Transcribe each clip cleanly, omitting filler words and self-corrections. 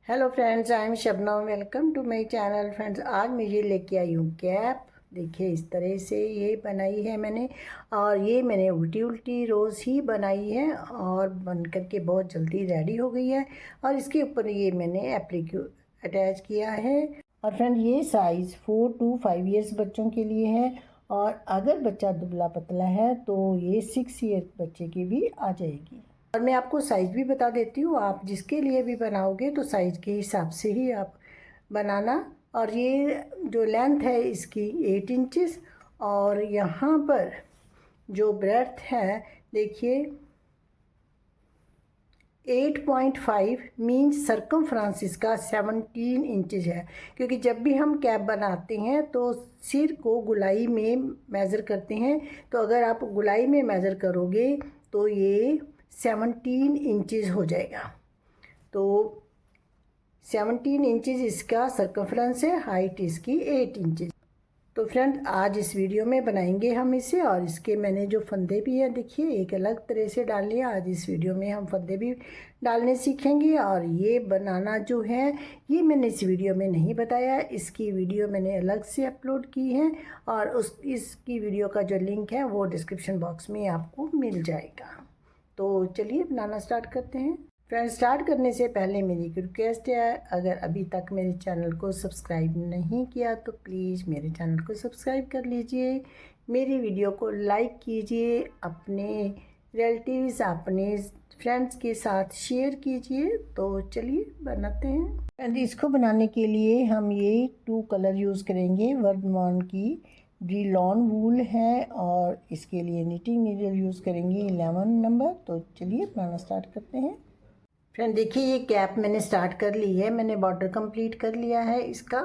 Hello friends, I am Shabnam. Welcome to my channel. Friends, आज मैं ये लेके आई हूँ कैप। देखिए इस तरह से ये बनाई है मैंने, और ये मैंने उल्टी उल्टी रोज़ ही बनाई है और बन करके बहुत जल्दी रेडी हो गई है। और इसके ऊपर ये मैंने एप्लीक्यू अटैच किया है। और फ्रेंड, ये साइज़ 4 to 5 ईयर्स बच्चों के लिए है, और अगर बच्चा दुबला पतला है तो ये 6 ईयर बच्चे की भी आ जाएगी। और मैं आपको साइज़ भी बता देती हूँ, आप जिसके लिए भी बनाओगे तो साइज़ के हिसाब से ही आप बनाना। और ये जो लेंथ है इसकी 8 इंचेस, और यहाँ पर जो ब्रेड्थ है देखिए 8.5 मीन्स सरकमफ्रेंस इसका 17 इंचेस है। क्योंकि जब भी हम कैप बनाते हैं तो सिर को गुलाई में मेज़र करते हैं, तो अगर आप गुलाई में मेज़र करोगे तो ये 17 इंचेस हो जाएगा। तो 17 इंचेस इसका सरकमफ्रेंस है, हाइट इसकी 8 इंचेस। तो फ्रेंड, आज इस वीडियो में बनाएंगे हम इसे। और इसके मैंने जो फंदे भी हैं देखिए एक अलग तरह से डालने हैं। आज इस वीडियो में हम फंदे भी डालने सीखेंगे। और ये बनाना जो है ये मैंने इस वीडियो में नहीं बताया, इसकी वीडियो मैंने अलग से अपलोड की है, और इसकी वीडियो का जो लिंक है वो डिस्क्रिप्शन बॉक्स में आपको मिल जाएगा। तो चलिए बनाना स्टार्ट करते हैं। फ्रेंड्स, स्टार्ट करने से पहले मेरी एक रिक्वेस्ट है, अगर अभी तक मेरे चैनल को सब्सक्राइब नहीं किया तो प्लीज़ मेरे चैनल को सब्सक्राइब कर लीजिए, मेरी वीडियो को लाइक कीजिए, अपने रिलेटिव्स अपने फ्रेंड्स के साथ शेयर कीजिए। तो चलिए बनाते हैं। फ्रेंड, इसको बनाने के लिए हम ये 2 कलर यूज़ करेंगे। वर्धमान की ब्रिलॉन वूल है, और इसके लिए निटिंग नीडल यूज़ करेंगे 11 नंबर। तो चलिए बनाना स्टार्ट करते हैं। फ्रेंड देखिए, ये कैप मैंने स्टार्ट कर ली है, मैंने बॉर्डर कंप्लीट कर लिया है इसका।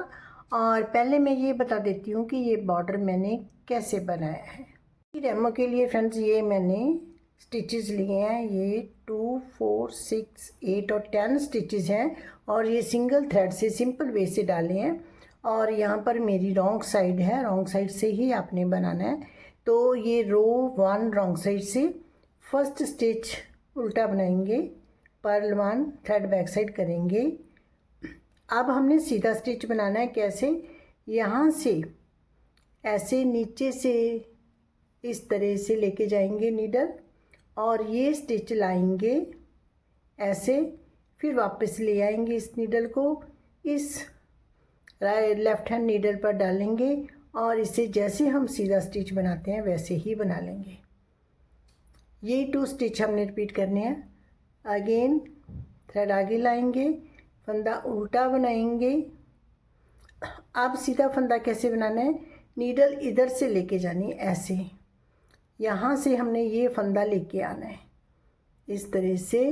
और पहले मैं ये बता देती हूँ कि ये बॉर्डर मैंने कैसे बनाया है। डेमो के लिए फ्रेंड्स ये मैंने स्टिचेस लिए हैं, ये 2, 4, 6, 8 और 10 स्टिचेस हैं, और ये सिंगल थ्रेड से सिंपल वे से डाले हैं। और यहाँ पर मेरी रॉन्ग साइड है, रॉन्ग साइड से ही आपने बनाना है। तो ये रो 1 रॉन्ग साइड से फर्स्ट स्टिच उल्टा बनाएंगे, पर्ल 1 थ्रेड बैक साइड करेंगे। अब हमने सीधा स्टिच बनाना है। कैसे? यहाँ से ऐसे नीचे से इस तरह से लेके जाएंगे नीडल, और ये स्टिच लाएंगे ऐसे, फिर वापस ले आएंगे इस नीडल को इस लेफ्ट हैंड नीडल पर डालेंगे, और इसे जैसे हम सीधा स्टिच बनाते हैं वैसे ही बना लेंगे। ये 2 स्टिच हमने रिपीट करने हैं। अगेन थ्रेड आगे लाएंगे, फंदा उल्टा बनाएंगे। अब सीधा फंदा कैसे बनाना है? नीडल इधर से लेके जानी है ऐसे, यहाँ से हमने ये फंदा लेके आना है इस तरह से,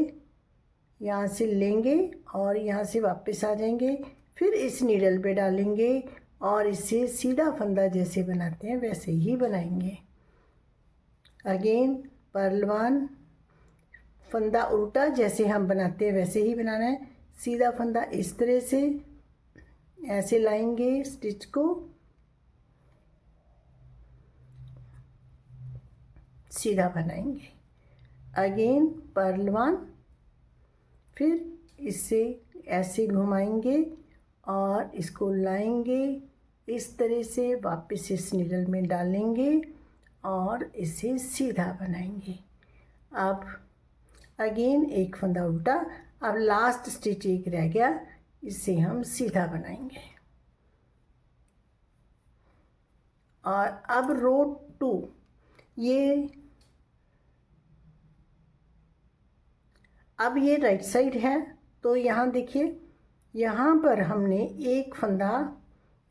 यहाँ से लेंगे और यहाँ से वापस आ जाएंगे, फिर इस नीडल पे डालेंगे और इसे सीधा फंदा जैसे बनाते हैं वैसे ही बनाएंगे। अगेन पर्ल 1, फंदा उल्टा जैसे हम बनाते हैं वैसे ही बनाना है। सीधा फंदा इस तरह से ऐसे लाएंगे, स्टिच को सीधा बनाएंगे। अगेन पर्ल 1, फिर इससे ऐसे घुमाएंगे और इसको लाएंगे इस तरह से, वापस इस नीडल में डालेंगे और इसे सीधा बनाएंगे। अब अगेन एक फंदा उल्टा, अब लास्ट स्टिच एक रह गया, इसे हम सीधा बनाएंगे। और अब रो 2, अब ये राइट साइड है, तो यहाँ देखिए यहाँ पर हमने एक फंदा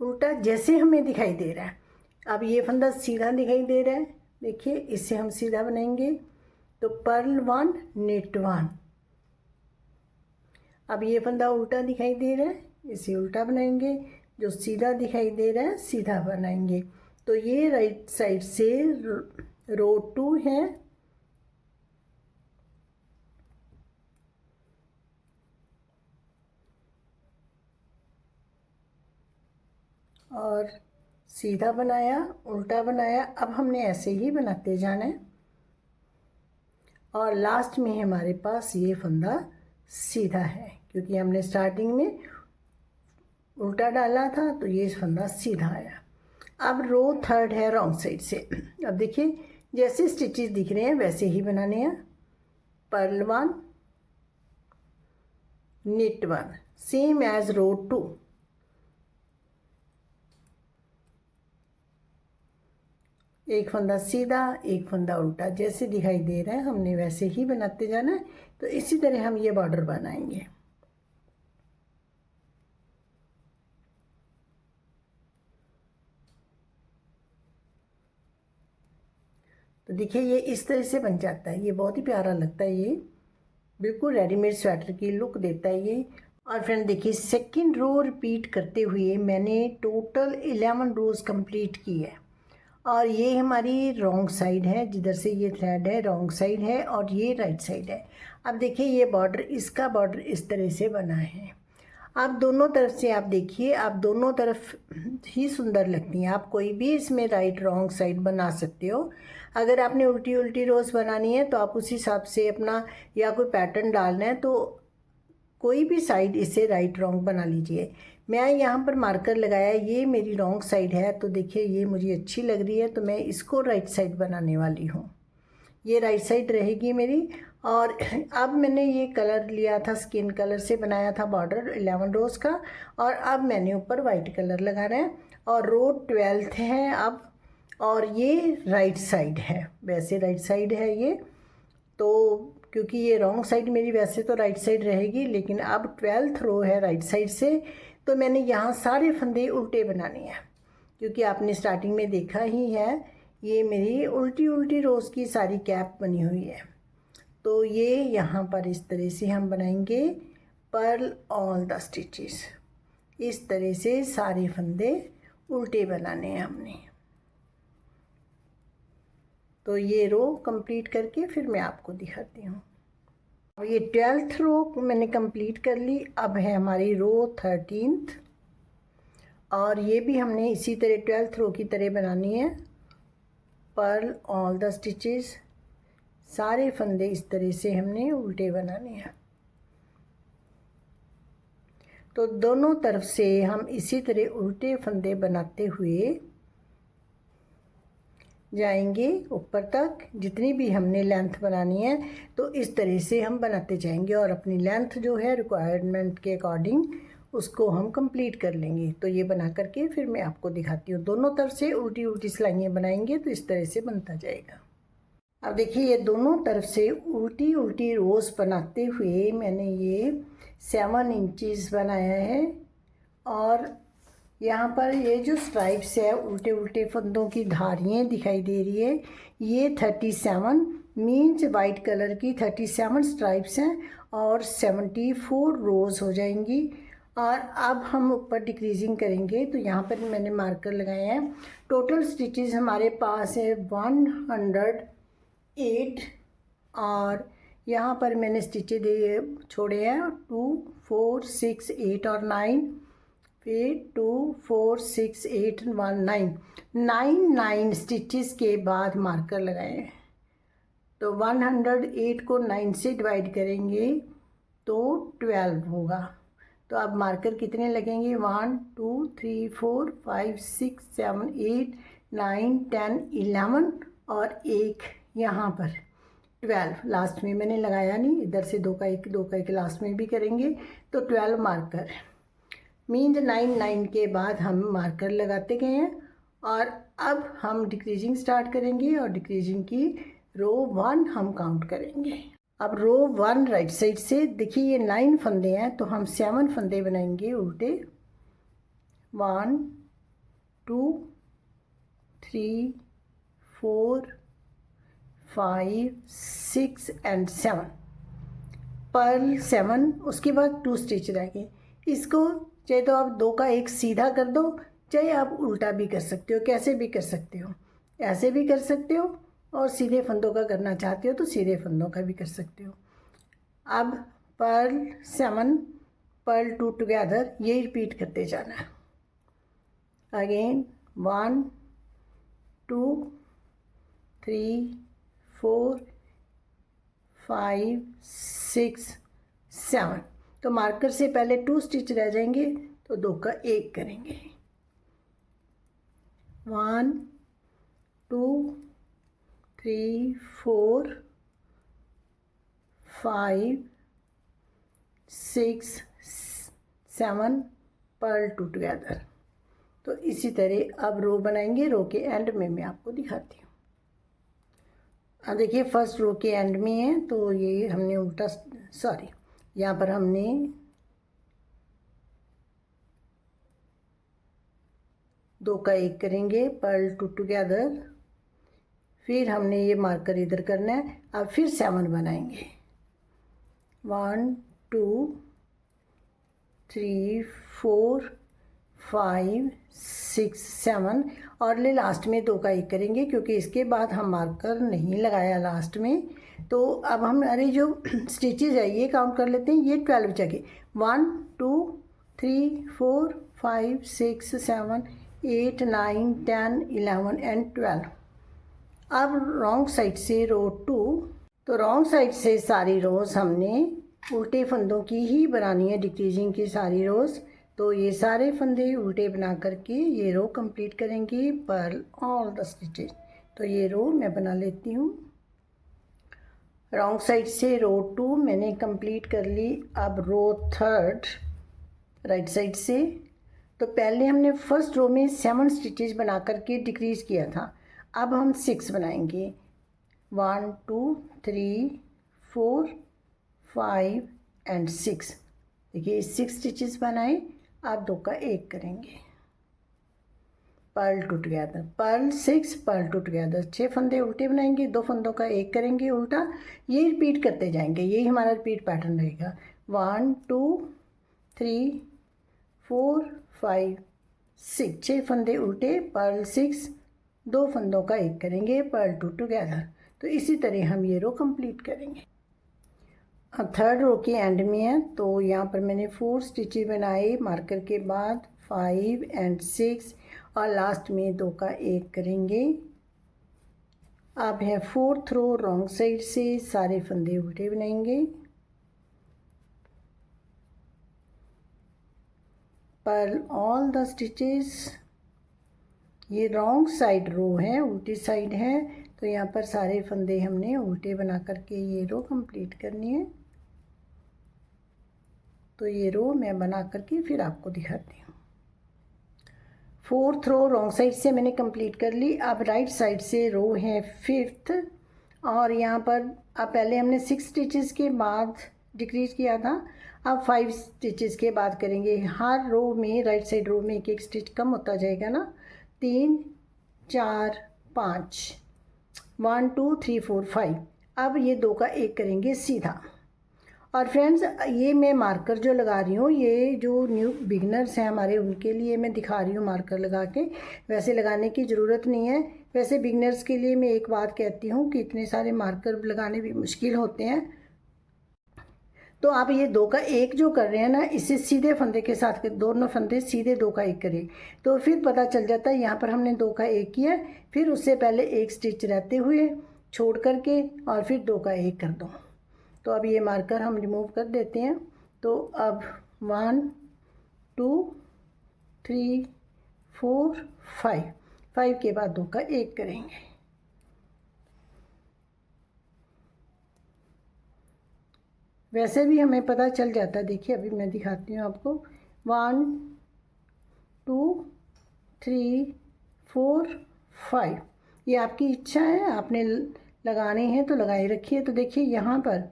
उल्टा जैसे हमें दिखाई दे रहा है, अब ये फंदा सीधा दिखाई दे रहा है, देखिए इसे हम सीधा बनाएंगे। तो पर्ल 1 नेट 1, अब ये फंदा उल्टा दिखाई दे रहा है, इसे उल्टा बनाएंगे, जो सीधा दिखाई दे रहा है सीधा बनाएंगे। तो ये राइट साइड से रो 2 है, और सीधा बनाया, उल्टा बनाया। अब हमने ऐसे ही बनाते जाना है, और लास्ट में हमारे पास ये फंदा सीधा है क्योंकि हमने स्टार्टिंग में उल्टा डाला था, तो ये फंदा सीधा आया। अब रो थर्ड है रॉन्ग साइड से। अब देखिए जैसे स्टिचेस दिख रहे हैं वैसे ही बनाने हैं। पर्ल 1, knit 1, सेम एज रो 2। एक फंदा सीधा, एक फंदा उल्टा, जैसे दिखाई दे रहा है हमने वैसे ही बनाते जाना है। तो इसी तरह हम ये बॉर्डर बनाएंगे। तो देखिए ये इस तरह से बन जाता है, ये बहुत ही प्यारा लगता है। ये बिल्कुल रेडीमेड स्वेटर की लुक देता है ये। और फ्रेंड देखिए सेकंड रो रिपीट करते हुए मैंने टोटल 11 रोज कंप्लीट की है। और ये हमारी रॉन्ग साइड है, जिधर से ये थ्रेड है रॉन्ग साइड है, और ये राइट साइड है। अब देखिए ये बॉर्डर, इसका बॉर्डर इस तरह से बना है। आप दोनों तरफ से आप देखिए, आप दोनों तरफ ही सुंदर लगती हैं। आप कोई भी इसमें राइट रॉन्ग साइड बना सकते हो। अगर आपने उल्टी उल्टी रोज़ बनानी है तो आप उस हिसाब से अपना या कोई पैटर्न डालना है तो कोई भी साइड इसे राइट रॉन्ग बना लीजिए। मैं यहाँ पर मार्कर लगाया, ये मेरी रॉन्ग साइड है, तो देखिए ये मुझे अच्छी लग रही है तो मैं इसको राइट साइड बनाने वाली हूँ। ये राइट साइड रहेगी मेरी। और अब मैंने ये कलर लिया था, स्किन कलर से बनाया था बॉर्डर 11 रोज का, और अब मैंने ऊपर वाइट कलर लगाना है। और रो 12th है अब, और ये राइट साइड है, वैसे राइट साइड है ये। तो क्योंकि ये रॉन्ग साइड मेरी वैसे तो राइट साइड रहेगी, लेकिन अब 12th रो है राइट साइड से, तो मैंने यहाँ सारे फंदे उल्टे बनाने हैं। क्योंकि आपने स्टार्टिंग में देखा ही है, ये मेरी उल्टी उल्टी रोज़ की सारी कैप बनी हुई है। तो ये यहाँ पर इस तरह से हम बनाएंगे पर्ल ऑल द स्टिचेस। इस तरह से सारे फंदे उल्टे बनाने हैं हमने। तो ये रो कंप्लीट करके फिर मैं आपको दिखाती हूँ। अब ये 12th रो मैंने कंप्लीट कर ली। अब है हमारी रो 13th, और ये भी हमने इसी तरह 12th रो की तरह बनानी है। पर्ल ऑल द स्टिचेस, सारे फंदे इस तरह से हमने उल्टे बनाने हैं। तो दोनों तरफ से हम इसी तरह उल्टे फंदे बनाते हुए जाएंगे ऊपर तक। जितनी भी हमने लेंथ बनानी है तो इस तरह से हम बनाते जाएंगे, और अपनी लेंथ जो है रिक्वायरमेंट के अकॉर्डिंग उसको हम कंप्लीट कर लेंगे। तो ये बना करके फिर मैं आपको दिखाती हूँ। दोनों तरफ से उल्टी उल्टी सिलाइयाँ बनाएंगे तो इस तरह से बनता जाएगा। अब देखिए ये दोनों तरफ से उल्टी उल्टी रोज़ बनाते हुए मैंने ये 7 इंचज़ बनाया है। और यहाँ पर ये जो स्ट्राइप्स है, उल्टे उल्टे फंदों की धारियाँ दिखाई दे रही है, ये 37 मीन्स वाइट कलर की 37 स्ट्राइप्स हैं, और 74 रोज़ हो जाएंगी। और अब हम ऊपर डिक्रीजिंग करेंगे, तो यहाँ पर मैंने मार्कर लगाए हैं। टोटल स्टिचेस हमारे पास है 108, और यहाँ पर मैंने स्टिचेस दे छोड़े हैं 2, 4, 6, 8 और 9। फिर 2, 4, 6, 8, 1, 9 स्टिचेस के बाद मार्कर लगाए हैं। तो 108 को 9 से डिवाइड करेंगे तो 12 होगा। तो अब मार्कर कितने लगेंगे? 1, 2, 3, 4, 5, 6, 7, 8, 9, 10, 11, और एक यहाँ पर 12 लास्ट में मैंने लगाया नहीं, इधर से 2 का एक लास्ट में भी करेंगे तो 12 मार्कर मीन्स 9 के बाद हम मार्कर लगाते गए हैं। और अब हम डिक्रीजिंग स्टार्ट करेंगे, और डिक्रीजिंग की रो 1 हम काउंट करेंगे। अब रो 1 राइट साइड से देखिए ये 9 फंदे हैं, तो हम 7 फंदे बनाएंगे उल्टे। 1, 2, 3, 4, 5, 6 एंड 7 पर्ल 7। उसके बाद 2 स्टिच रहेंगे। इसको चाहे तो आप 2 का एक सीधा कर दो, चाहे आप उल्टा भी कर सकते हो, कैसे भी कर सकते हो, ऐसे भी कर सकते हो, और सीधे फंदों का करना चाहते हो तो सीधे फंदों का भी कर सकते हो। अब पर्ल 7, पर्ल 2 टुगेदर, ये रिपीट करते जाना है। अगेन 1, 2, 3, 4, 5, 6, 7, तो मार्कर से पहले 2 स्टिच रह जाएंगे, तो 2 का 1 करेंगे। 1 2 3 4 5 6 7 पर्ल टुगेदर। तो इसी तरह अब रो बनाएंगे। रो के एंड में मैं आपको दिखाती हूँ। अब देखिए फर्स्ट रो के एंड में है, तो ये हमने उल्टा, सॉरी, यहाँ पर हमने दो का 1 करेंगे, पर्ल टुगेदर। फिर हमने ये मार्कर इधर करना है। अब फिर 7 बनाएंगे। 1 2 3 4 5 6 7 और लास्ट में 2 का 1 करेंगे, क्योंकि इसके बाद हम मार्कर नहीं लगाया लास्ट में। तो अब हमारे जो स्टिचेज है ये काउंट कर लेते हैं। ये 12 जगह 1 2 3 4 5 6 7 8 9 10 11 एंड 12। अब रॉन्ग साइड से रो 2, तो रॉन्ग साइड से सारी रोज़ हमने उल्टे फंदों की ही बनानी है, डिक्रीजिंग की सारी रोज़। तो ये सारे फंदे उल्टे बना करके ये रो कंप्लीट करेंगे, पर्ल ऑल द स्टिचेज। तो ये रो मैं बना लेती हूँ। रॉन्ग साइड से रो 2 मैंने कंप्लीट कर ली। अब रो 3 राइट साइड से, तो पहले हमने फर्स्ट रो में 7 स्टिचेज बना करके डिक्रीज किया था। अब हम 6 बनाएंगे। 1 2 3 4 5 एंड 6। देखिए 6 स्टिचेस बनाए। अब 2 का 1 करेंगे, purl together, purl 6 purl together. 6 फंदे उल्टे बनाएंगे, 2 फंदों का 1 करेंगे उल्टा। ये रिपीट करते जाएंगे, यही हमारा रिपीट पैटर्न रहेगा। 1 2 3 4 5 6, 6 फंदे उल्टे, पर्ल 6, 2 फंदों का 1 करेंगे, पर्ल टुगेदर। तो इसी तरह हम ये रो कंप्लीट करेंगे। अब थर्ड रो के एंड में है, तो यहाँ पर मैंने 4 स्टिचेज बनाए मार्कर के बाद, 5 एंड 6 और लास्ट में 2 का 1 करेंगे। अब है 4th रो, रॉन्ग साइड से सारे फंदे उल्टे बनाएंगे, पर्ल ऑल द स्टिचेस। ये रॉन्ग साइड रो है, उल्टी साइड है, तो यहाँ पर सारे फंदे हमने उल्टे बना करके ये रो कंप्लीट करनी है। तो ये रो मैं बना करके फिर आपको दिखाती हूँ। 4th रो रॉन्ग साइड से मैंने कंप्लीट कर ली। अब राइट साइड से रो है 5th, और यहाँ पर अब पहले हमने 6 स्टिचेस के बाद डिक्रीज किया था, अब 5 स्टिचेस के बाद करेंगे। हर रो में राइट साइड रो में एक एक स्टिच कम होता जाएगा ना, 3 4 5, 1 2 3 4 5। अब ये 2 का 1 करेंगे सीधा। और फ्रेंड्स ये मैं मार्कर जो लगा रही हूँ, ये जो न्यू बिगनर्स हैं हमारे उनके लिए मैं दिखा रही हूँ मार्कर लगा के। वैसे लगाने की ज़रूरत नहीं है। वैसे बिगनर्स के लिए मैं एक बात कहती हूँ कि इतने सारे मार्कर लगाने भी मुश्किल होते हैं। तो आप ये 2 का 1 जो कर रहे हैं ना, इसे सीधे फंदे के साथ दोनों फंदे सीधे 2 का 1 करें, तो फिर पता चल जाता है। यहाँ पर हमने 2 का 1 किया, फिर उससे पहले 1 स्टिच रहते हुए छोड़ करके और फिर 2 का 1 कर दो। तो अब ये मार्कर हम रिमूव कर देते हैं। तो अब 1 2 3 4 5 के बाद 2 का 1 करेंगे। वैसे भी हमें पता चल जाता है, देखिए अभी मैं दिखाती हूँ आपको। 1 2 3 4 5, ये आपकी इच्छा है, आपने लगाने हैं तो लगाए रखिए। तो देखिए यहाँ पर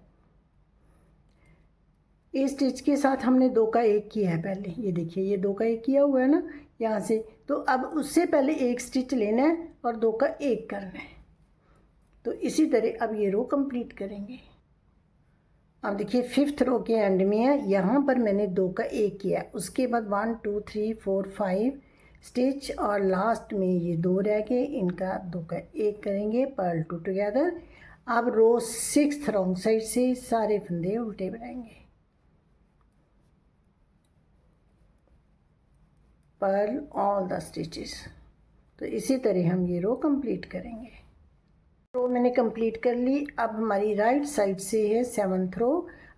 इस स्टिच के साथ हमने 2 का 1 किया है पहले, ये देखिए ये 2 का 1 किया हुआ है ना यहाँ से। तो अब उससे पहले 1 स्टिच लेना है और 2 का 1 करना है। तो इसी तरह अब ये रो कंप्लीट करेंगे। अब देखिए 5th रो के एंड में है, यहाँ पर मैंने 2 का 1 किया, उसके बाद 1 2 3 4 5 स्टिच और लास्ट में ये 2 रह गए, इनका 2 का 1 करेंगे, पर्ल टुगेदर। अब रो 6th रॉन्ग साइड से सारे फंदे उल्टे बनाएंगे, पर्ल ऑल द स्टिचेस। तो इसी तरह हम ये रो कंप्लीट करेंगे। रो मैंने कंप्लीट कर ली। अब हमारी राइट साइड से है 7th रो।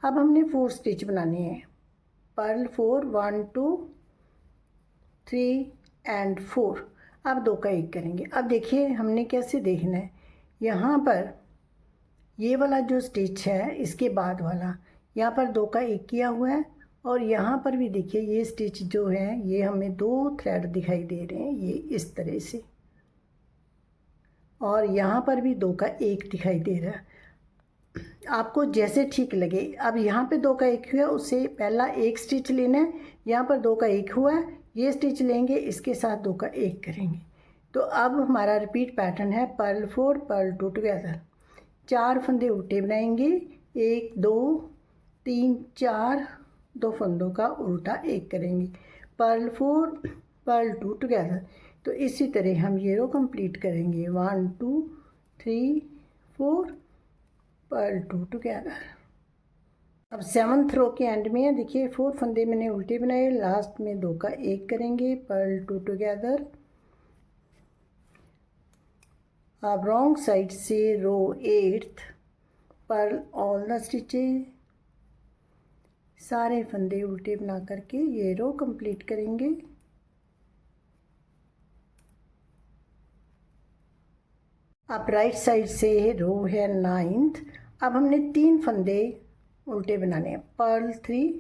अब हमने 4 स्टिच बनाने हैं, पर्ल 4 1 2 3 एंड 4। अब 2 का 1 करेंगे। अब देखिए हमने कैसे देखना है, यहाँ पर ये वाला जो स्टिच है इसके बाद वाला, यहाँ पर 2 का 1 किया हुआ है, और यहाँ पर भी देखिए ये स्टिच जो है ये हमें 2 थ्रेड दिखाई दे रहे हैं, ये इस तरह से, और यहाँ पर भी 2 का 1 दिखाई दे रहा है। आपको जैसे ठीक लगे। अब यहाँ पे 2 का 1 हुआ, उससे पहला एक स्टिच लेना है, यहाँ पर 2 का 1 हुआ है, ये स्टिच लेंगे, इसके साथ 2 का 1 करेंगे। तो अब हमारा रिपीट पैटर्न है पर्ल 4 पर्ल 2 टुगेदर। 4 फंदे उल्टे बनाएंगे, 1 2 3 4, 2 फंदों का उल्टा 1 करेंगे, पर्ल 4 पर्ल 2 टुगेदर। तो इसी तरह हम ये रो कंप्लीट करेंगे, 1 2 3 4 पर्ल 2 टुगेदर। अब 7th रो के एंड में देखिए 4 फंदे मैंने उल्टे बनाए, लास्ट में 2 का 1 करेंगे, पर्ल 2 टुगेदर। अब रॉन्ग साइड से row 8th purl all the stitches, सारे फंदे उल्टे बना करके ये रो कंप्लीट करेंगे। अब राइट साइड से रो है 9th। अब हमने 3 फंदे उल्टे बनाने हैं, पर्ल 3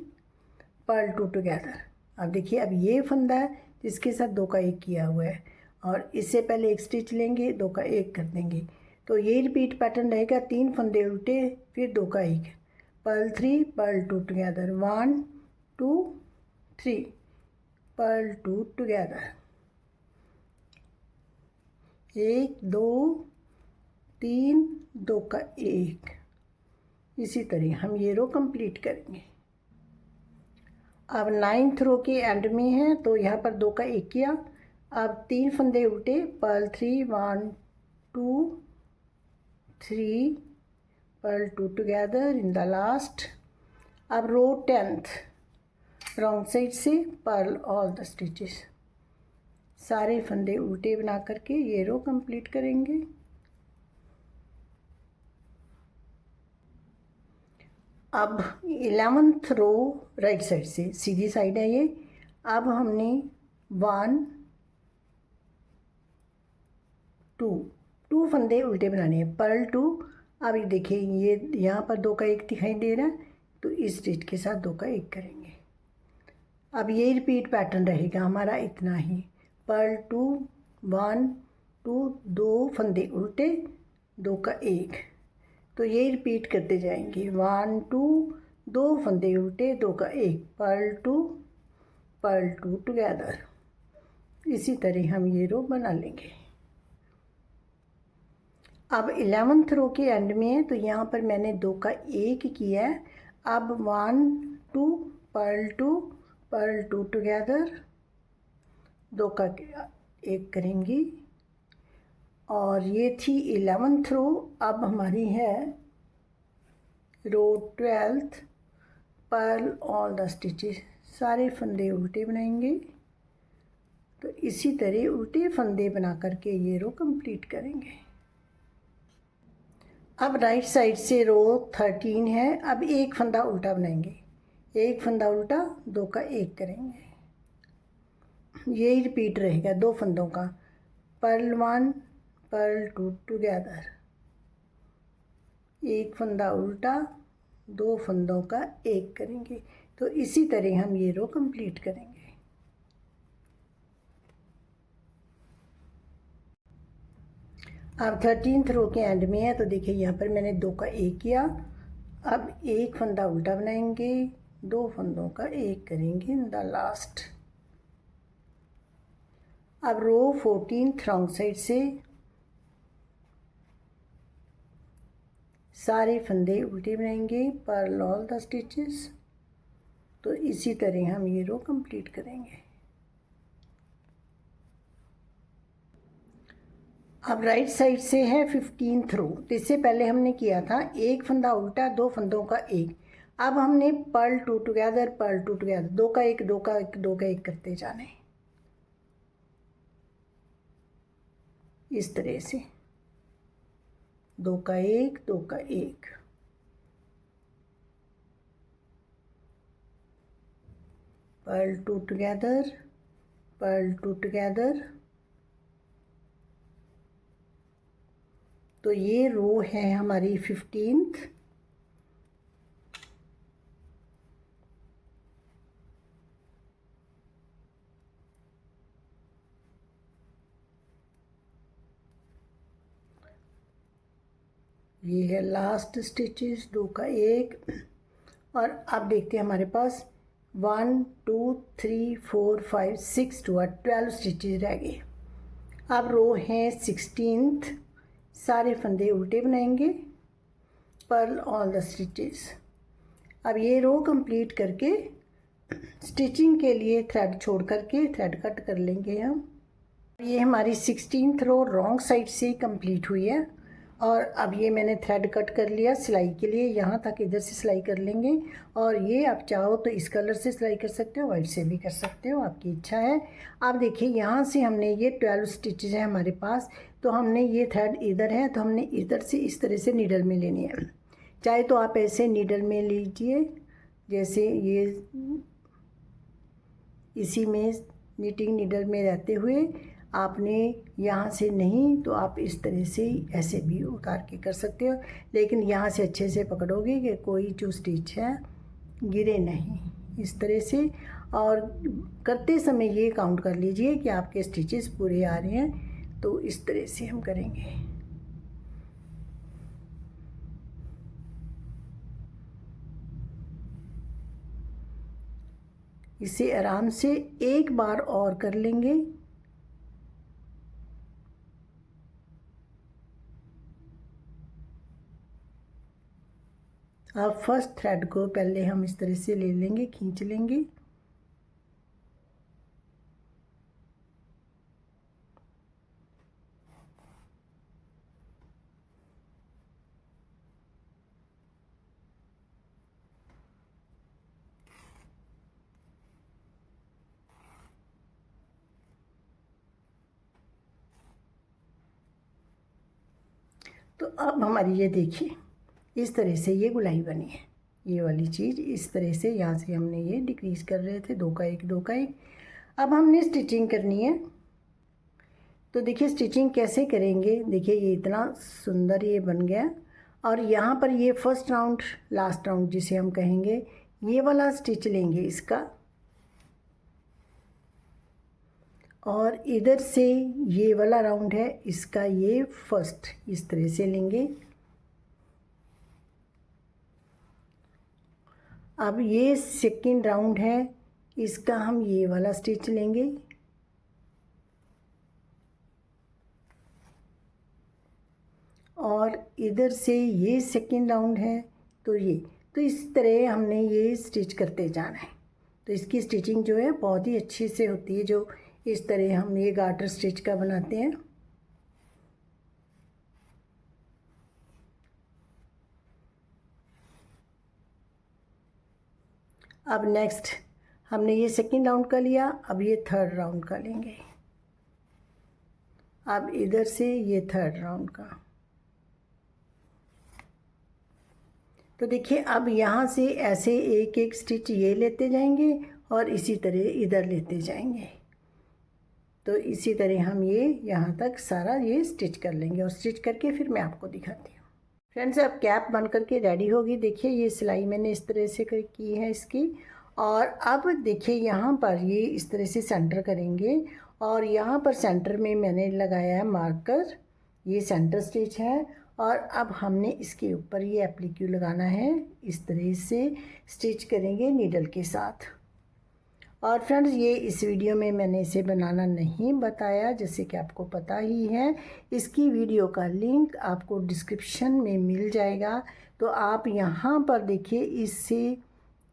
पर्ल 2 टुगेदर। अब देखिए अब ये फंदा है जिसके साथ 2 का 1 किया हुआ है, और इससे पहले एक स्टिच लेंगे, 2 का 1 कर देंगे। तो ये रिपीट पैटर्न रहेगा, 3 फंदे उल्टे फिर 2 का 1, purl 3 purl 2 together, 1 2 3 purl 2 together, 1 2 3 2 का 1। इसी तरह हम ये रो कंप्लीट करेंगे। अब 9th रो के एंड में है, तो यहाँ पर 2 का 1 किया, अब 3 फंदे उल्टे, purl 3 1 2 3 purl 2 together in the last. अब रो 10th रॉन्ग साइड से पर्ल ऑल द स्टिचेस, सारे फंदे उल्टे बना करके ये रो कंप्लीट करेंगे। अब 11th रो राइट साइड से, सीधी साइड है ये। अब हमने 1 2 फंदे उल्टे बनाने हैं, पर्ल 2। अब ये देखिए ये यहाँ पर 2 का 1 दिखाई दे रहा है, तो इस स्टिच के साथ 2 का 1 करेंगे। अब ये रिपीट पैटर्न रहेगा हमारा इतना ही, पर्ल 2 1 2 2 फंदे उल्टे 2 का 1, तो ये रिपीट करते जाएंगे, 1 2 2 फंदे उल्टे 2 का 1 पर्ल 2 टुगेदर। इसी तरह हम ये रो बना लेंगे। अब 11th रो के एंड में है, तो यहाँ पर मैंने 2 का 1 किया है। अब 1 2 पर्ल 2 टुगेदर, 2 का 1 करेंगी, और ये थी 11th रो। अब हमारी है row 12th purl all the stitches, सारे फंदे उल्टे बनाएंगे। तो इसी तरह उल्टे फंदे बना करके ये रो कंप्लीट करेंगे। अब राइट साइड से रो 13 है। अब एक फंदा उल्टा बनाएंगे, एक फंदा उल्टा 2 का 1 करेंगे, यही रिपीट रहेगा 2 फंदों का, पर्ल 1 पर्ल 2 टुगेदर, एक फंदा उल्टा 2 फंदों का 1 करेंगे। तो इसी तरह हम ये रो कंप्लीट करेंगे। अब 13th रो के एंड में है, तो देखिए यहाँ पर मैंने 2 का 1 किया। अब एक फंदा उल्टा बनाएंगे, 2 फंदों का 1 करेंगे इन द लास्ट। अब रो 14th रॉन्ग साइड से सारे फंदे उल्टे बनाएंगे, पर्ल ऑल द स्टिचेस। तो इसी तरह हम ये रो कंप्लीट करेंगे। अब राइट साइड से है 15th रो, तो इससे पहले हमने किया था एक फंदा उल्टा 2 फंदों का 1। अब हमने पर्ल 2 टुगेदर 2 का 1 2 का 1 2 का 1 करते जाने, इस तरह से 2 का 1 2 का 1। Purl two together, purl two together. तो ये रो है हमारी 15th। ये है लास्ट स्टिचेस, 2 का 1। और अब देखते हैं हमारे पास 1 2 3 4 5 6 टू 12 स्टिचेस रह गए। अब रो है 16th, सारे फंदे उल्टे बनाएंगे, पर्ल ऑल द स्टिचेस। अब ये रो कंप्लीट करके स्टिचिंग के लिए थ्रेड छोड़ करके थ्रेड कट कर लेंगे हम। ये हमारी 16th रो रॉन्ग साइड से कंप्लीट हुई है। और अब ये मैंने थ्रेड कट कर लिया सिलाई के लिए, यहाँ तक इधर से सिलाई कर लेंगे। और ये आप चाहो तो इस कलर से सिलाई कर सकते हो, वाइट से भी कर सकते हो, आपकी इच्छा है। आप देखिए यहाँ से हमने ये 12 स्टिचेज हैं हमारे पास, तो हमने ये थ्रेड इधर है तो हमने इधर से इस तरह से नीडल में लेनी है। चाहे तो आप ऐसे नीडल में लीजिए, जैसे ये इसी में नीटिंग नीडल में रहते हुए आपने यहाँ से नहीं तो आप इस तरह से ऐसे भी उतार के कर सकते हो, लेकिन यहाँ से अच्छे से पकड़ोगे कि कोई जो स्टिच है गिरे नहीं, इस तरह से। और करते समय ये काउंट कर लीजिए कि आपके स्टिचेस पूरे आ रहे हैं, तो इस तरह से हम करेंगे। इसे आराम से एक बार और कर लेंगे। अब फर्स्ट थ्रेड को पहले हम इस तरह से ले लेंगे, खींच लेंगे। तो अब हमारी ये देखिए इस तरह से ये गुलाई बनी है। ये वाली चीज़ इस तरह से यहाँ से हमने ये डिक्रीज़ कर रहे थे, 2 का 1 2 का 1। अब हमने स्टिचिंग करनी है। तो देखिए स्टिचिंग कैसे करेंगे, देखिए ये इतना सुंदर ये बन गया। और यहाँ पर ये फर्स्ट राउंड लास्ट राउंड जिसे हम कहेंगे, ये वाला स्टिच लेंगे इसका, और इधर से ये वाला राउंड है इसका, ये फर्स्ट इस तरह से लेंगे। अब ये सेकंड राउंड है, इसका हम ये वाला स्टिच लेंगे। और इधर से ये सेकंड राउंड है, तो ये, तो इस तरह हमने ये स्टिच करते जाना है। तो इसकी स्टिचिंग जो है बहुत ही अच्छे से होती है, जो इस तरह हम ये गार्टर स्टिच का बनाते हैं। अब नेक्स्ट हमने ये सेकंड राउंड का लिया, अब ये थर्ड राउंड का लेंगे। अब इधर से ये थर्ड राउंड का। तो देखिए अब यहाँ से ऐसे एक एक स्टिच ये लेते जाएंगे और इसी तरह इधर लेते जाएंगे। तो इसी तरह हम ये यहाँ तक सारा ये स्टिच कर लेंगे, और स्टिच करके फिर मैं आपको दिखाती हूँ। फ्रेंड्स अब कैप बन करके रेडी होगी। देखिए ये सिलाई मैंने इस तरह से की है इसकी। और अब देखिए यहाँ पर ये इस तरह से सेंटर करेंगे, और यहाँ पर सेंटर में मैंने लगाया है मार्कर, ये सेंटर स्टिच है। और अब हमने इसके ऊपर ये एप्लीक्यू लगाना है, इस तरह से स्टिच करेंगे नीडल के साथ। और फ्रेंड्स ये इस वीडियो में मैंने इसे बनाना नहीं बताया, जैसे कि आपको पता ही है। इसकी वीडियो का लिंक आपको डिस्क्रिप्शन में मिल जाएगा। तो आप यहाँ पर देखिए इससे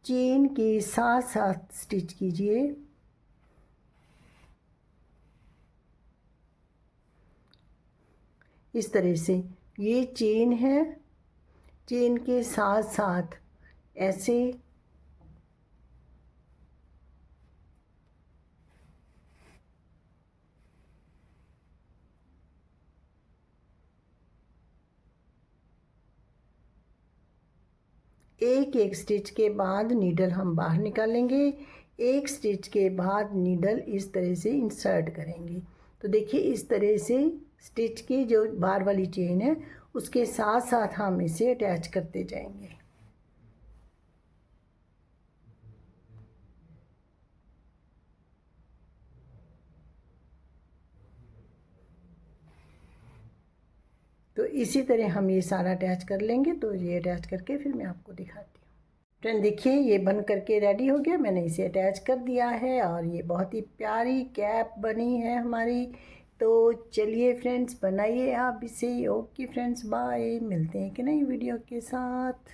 चेन के साथ साथ स्टिच कीजिए। इस तरह से ये चेन है, चेन के साथ साथ ऐसे एक एक स्टिच के बाद नीडल हम बाहर निकालेंगे। एक स्टिच के बाद नीडल इस तरह से इंसर्ट करेंगे। तो देखिए इस तरह से स्टिच की जो बाहर वाली चेन है उसके साथ साथ हम इसे अटैच करते जाएंगे। तो इसी तरह हम ये सारा अटैच कर लेंगे। तो ये अटैच करके फिर मैं आपको दिखाती हूँ। फ्रेंड देखिए ये बन करके रेडी हो गया, मैंने इसे अटैच कर दिया है और ये बहुत ही प्यारी कैप बनी है हमारी। तो चलिए फ्रेंड्स बनाइए आप इसे। ओके फ्रेंड्स बाय, मिलते हैं कि नई वीडियो के साथ।